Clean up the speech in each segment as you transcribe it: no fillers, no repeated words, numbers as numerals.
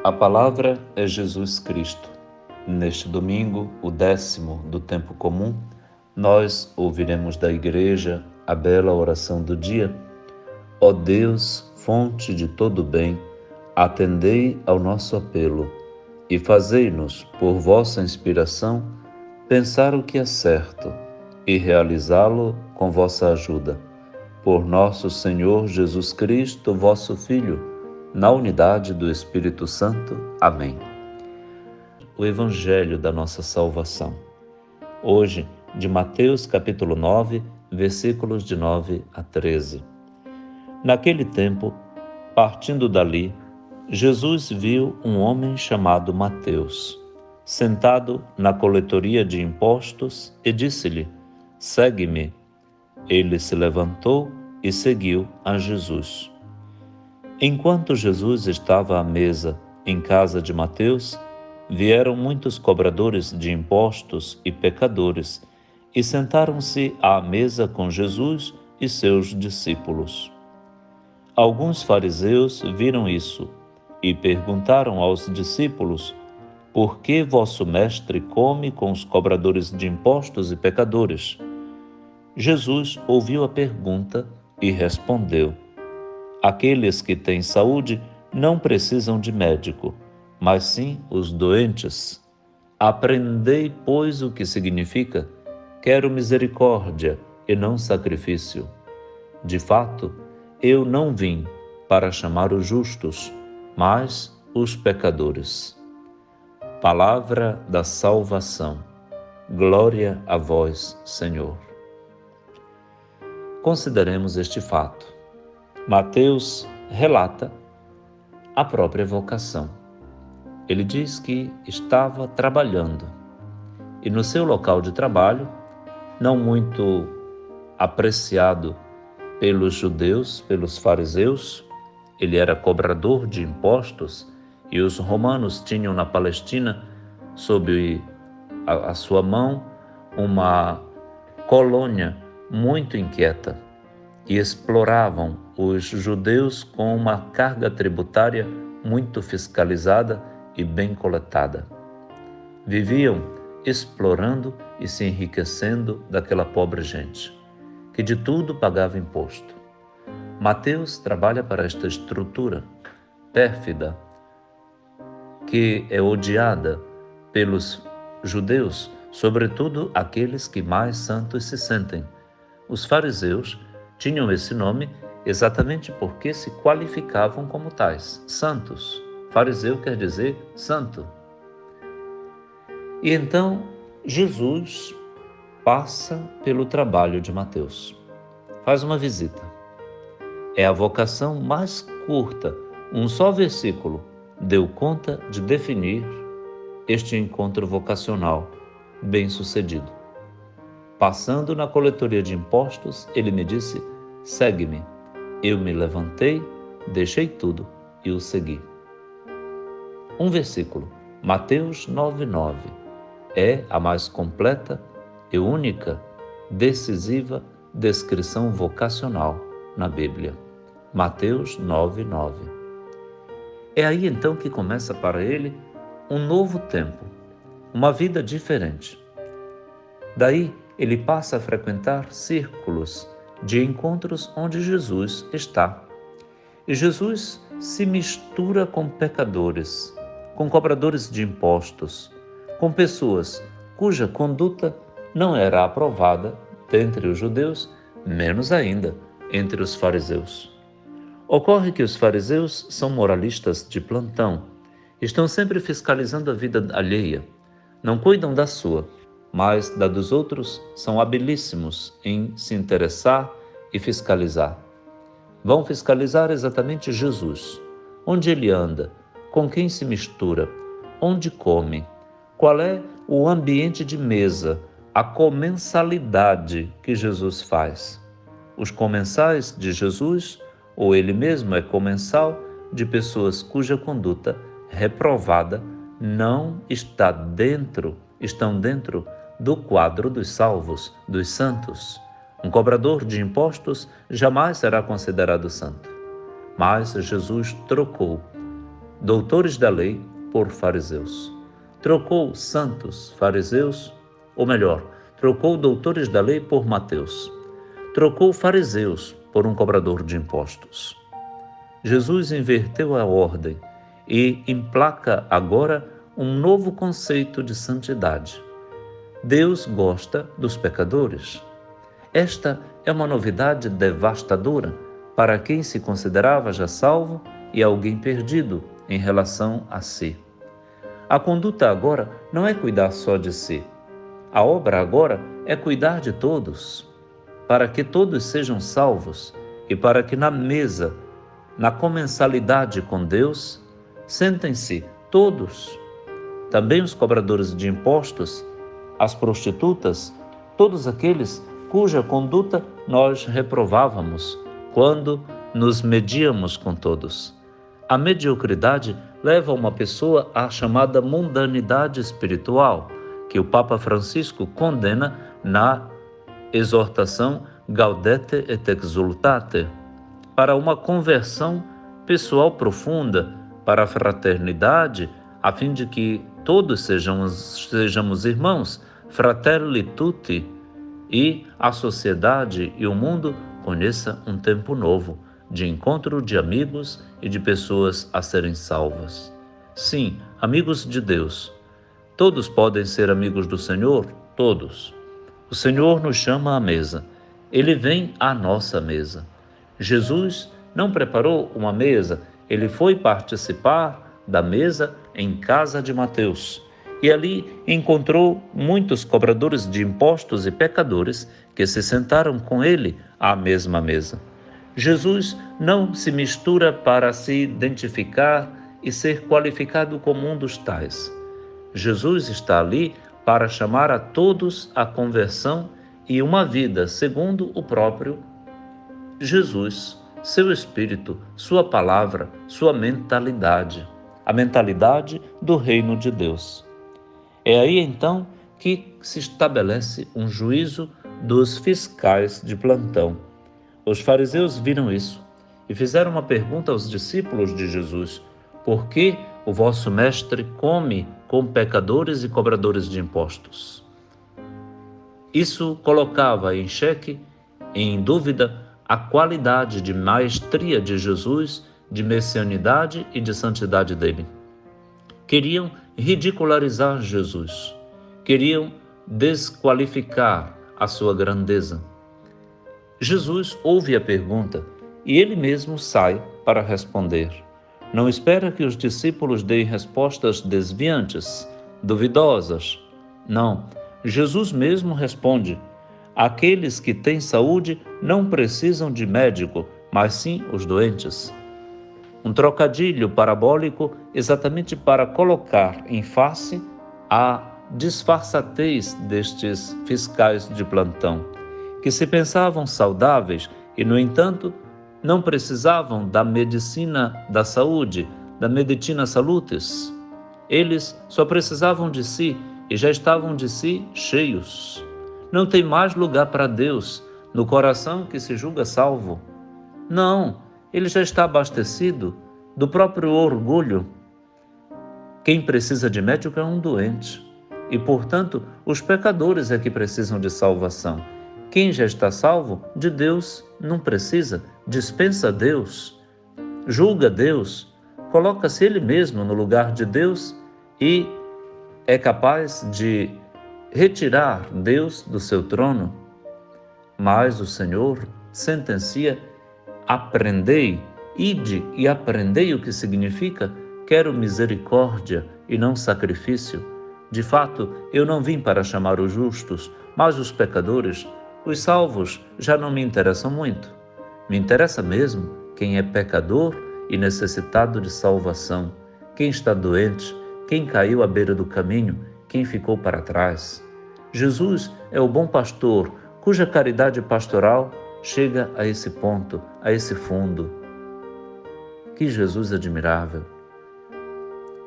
A palavra é Jesus Cristo. Neste domingo, o 10º do tempo comum, nós ouviremos da igreja a bela oração do dia. Ó Deus, fonte de todo bem, atendei ao nosso apelo e fazei-nos, por vossa inspiração, pensar o que é certo e realizá-lo com vossa ajuda. Por nosso Senhor Jesus Cristo, vosso Filho, na unidade do Espírito Santo. Amém. O Evangelho da nossa salvação. Hoje, de Mateus capítulo 9, versículos de 9 a 13. Naquele tempo, partindo dali, Jesus viu um homem chamado Mateus, sentado na coletoria de impostos, e disse-lhe: Segue-me. Ele se levantou e seguiu a Jesus. Enquanto Jesus estava à mesa em casa de Mateus, vieram muitos cobradores de impostos e pecadores e sentaram-se à mesa com Jesus e seus discípulos. Alguns fariseus viram isso e perguntaram aos discípulos: Por que vosso mestre come com os cobradores de impostos e pecadores? Jesus ouviu a pergunta e respondeu: Aqueles que têm saúde não precisam de médico, mas sim os doentes. Aprendei, pois, o que significa: quero misericórdia e não sacrifício. De fato, eu não vim para chamar os justos, mas os pecadores. Palavra da salvação. Glória a vós, Senhor. Consideremos este fato. Mateus relata a própria vocação. Ele diz que estava trabalhando e no seu local de trabalho, não muito apreciado pelos judeus, pelos fariseus, ele era cobrador de impostos e os romanos tinham na Palestina, sob a sua mão, uma colônia muito inquieta, e exploravam os judeus com uma carga tributária muito fiscalizada e bem coletada. Viviam explorando e se enriquecendo daquela pobre gente, que de tudo pagava imposto. Mateus trabalha para esta estrutura pérfida, que é odiada pelos judeus, sobretudo aqueles que mais santos se sentem. Os fariseus tinham esse nome exatamente porque se qualificavam como tais, santos. Fariseu quer dizer santo. E então Jesus passa pelo trabalho de Mateus, faz uma visita. É a vocação mais curta, um só versículo deu conta de definir este encontro vocacional bem-sucedido. Passando na coletoria de impostos, ele me disse: Segue-me. Eu me levantei, deixei tudo e o segui. Um versículo, Mateus 9:9, é a mais completa e única, decisiva descrição vocacional na Bíblia. Mateus 9:9. É aí então que começa para ele um novo tempo, uma vida diferente. Daí ele passa a frequentar círculos de encontros onde Jesus está. E Jesus se mistura com pecadores, com cobradores de impostos, com pessoas cuja conduta não era aprovada dentre os judeus, menos ainda entre os fariseus. Ocorre que os fariseus são moralistas de plantão, estão sempre fiscalizando a vida alheia, não cuidam da sua, mas da dos outros são habilíssimos em se interessar e fiscalizar. Vão fiscalizar exatamente Jesus, onde ele anda, com quem se mistura, onde come, qual é o ambiente de mesa, a comensalidade que Jesus faz. Os comensais de Jesus, ou ele mesmo é comensal de pessoas cuja conduta reprovada não estão dentro do quadro dos salvos, dos santos. Um cobrador de impostos jamais será considerado santo. Mas Jesus trocou doutores da lei por fariseus. Trocou santos fariseus, ou melhor, trocou doutores da lei por Mateus. Trocou fariseus por um cobrador de impostos. Jesus inverteu a ordem e emplaca agora um novo conceito de santidade. Deus gosta dos pecadores. Esta é uma novidade devastadora para quem se considerava já salvo e alguém perdido em relação a si. A conduta agora não é cuidar só de si. A obra agora é cuidar de todos, para que todos sejam salvos e para que na mesa, na comensalidade com Deus, sentem-se todos, também os cobradores de impostos, as prostitutas, todos aqueles cuja conduta nós reprovávamos quando nos medíamos com todos. A mediocridade leva uma pessoa à chamada mundanidade espiritual, que o Papa Francisco condena na exortação Gaudete et Exsultate, para uma conversão pessoal profunda, para a fraternidade, a fim de que todos sejamos irmãos, fratelli tutti, e a sociedade e o mundo conheça um tempo novo, de encontro de amigos e de pessoas a serem salvas. Sim, amigos de Deus. Todos podem ser amigos do Senhor? Todos. O Senhor nos chama à mesa. Ele vem à nossa mesa. Jesus não preparou uma mesa, ele foi participar da mesa em casa de Mateus. E ali encontrou muitos cobradores de impostos e pecadores que se sentaram com ele à mesma mesa. Jesus não se mistura para se identificar e ser qualificado como um dos tais. Jesus está ali para chamar a todos à conversão e uma vida segundo o próprio Jesus, seu Espírito, sua palavra, sua mentalidade, a mentalidade do reino de Deus. É aí então que se estabelece um juízo dos fiscais de plantão. Os fariseus viram isso e fizeram uma pergunta aos discípulos de Jesus: por que o vosso mestre come com pecadores e cobradores de impostos? Isso colocava em xeque, em dúvida, a qualidade de maestria de Jesus, de messianidade e de santidade dele. Queriam ridicularizar Jesus, queriam desqualificar a sua grandeza. Jesus ouve a pergunta e ele mesmo sai para responder. Não espera que os discípulos deem respostas desviantes, duvidosas. Não, Jesus mesmo responde: aqueles que têm saúde não precisam de médico, mas sim os doentes. Um trocadilho parabólico exatamente para colocar em face a disfarçatez destes fiscais de plantão, que se pensavam saudáveis e, no entanto, não precisavam da medicina da saúde, da medicina salutis. Eles só precisavam de si e já estavam de si cheios. Não tem mais lugar para Deus no coração que se julga salvo. Não, ele já está abastecido do próprio orgulho. Quem precisa de médico é um doente. E, portanto, os pecadores é que precisam de salvação. Quem já está salvo, de Deus não precisa, dispensa Deus, julga Deus, coloca-se ele mesmo no lugar de Deus e é capaz de retirar Deus do seu trono. Mas o Senhor sentencia: aprendei, ide e aprendei o que significa: quero misericórdia e não sacrifício. De fato, eu não vim para chamar os justos, mas os pecadores. Os salvos já não me interessam muito. Me interessa mesmo quem é pecador e necessitado de salvação, quem está doente, quem caiu à beira do caminho, quem ficou para trás. Jesus é o bom pastor, cuja caridade pastoral chega a esse ponto, a esse fundo. Que Jesus admirável!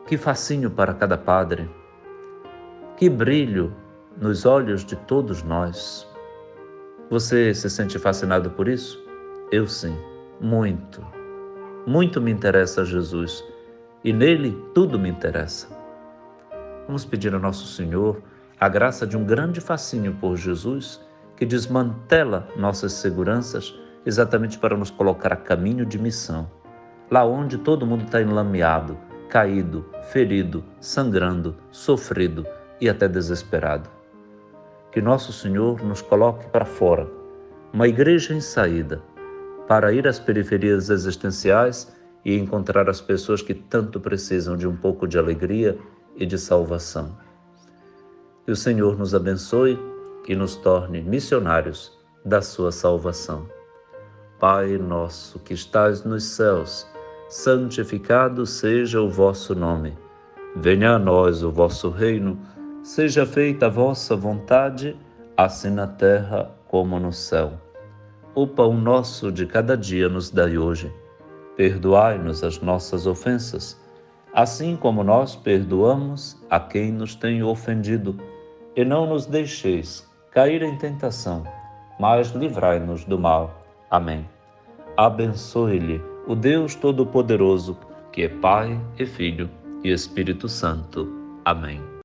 Que fascínio para cada padre! Que brilho nos olhos de todos nós! Você se sente fascinado por isso? Eu sim, muito. Muito me interessa Jesus. e nele tudo me interessa. Vamos pedir a Nosso Senhor a graça de um grande fascínio por Jesus, que desmantela nossas seguranças exatamente para nos colocar a caminho de missão, lá onde todo mundo está enlameado, caído, ferido, sangrando, sofrido e até desesperado. Que Nosso Senhor nos coloque para fora, uma igreja em saída, para ir às periferias existenciais e encontrar as pessoas que tanto precisam de um pouco de alegria e de salvação. Que o Senhor nos abençoe e nos torne missionários da sua salvação. Pai nosso que estais nos céus, santificado seja o vosso nome. Venha a nós o vosso reino, seja feita a vossa vontade, assim na terra como no céu. O pão nosso de cada dia nos dai hoje. Perdoai-nos as nossas ofensas, assim como nós perdoamos a quem nos tem ofendido. E não nos deixeis cair em tentação, mas livrai-nos do mal. Amém. Abençoe-lhe o Deus Todo-Poderoso, que é Pai e Filho e Espírito Santo. Amém.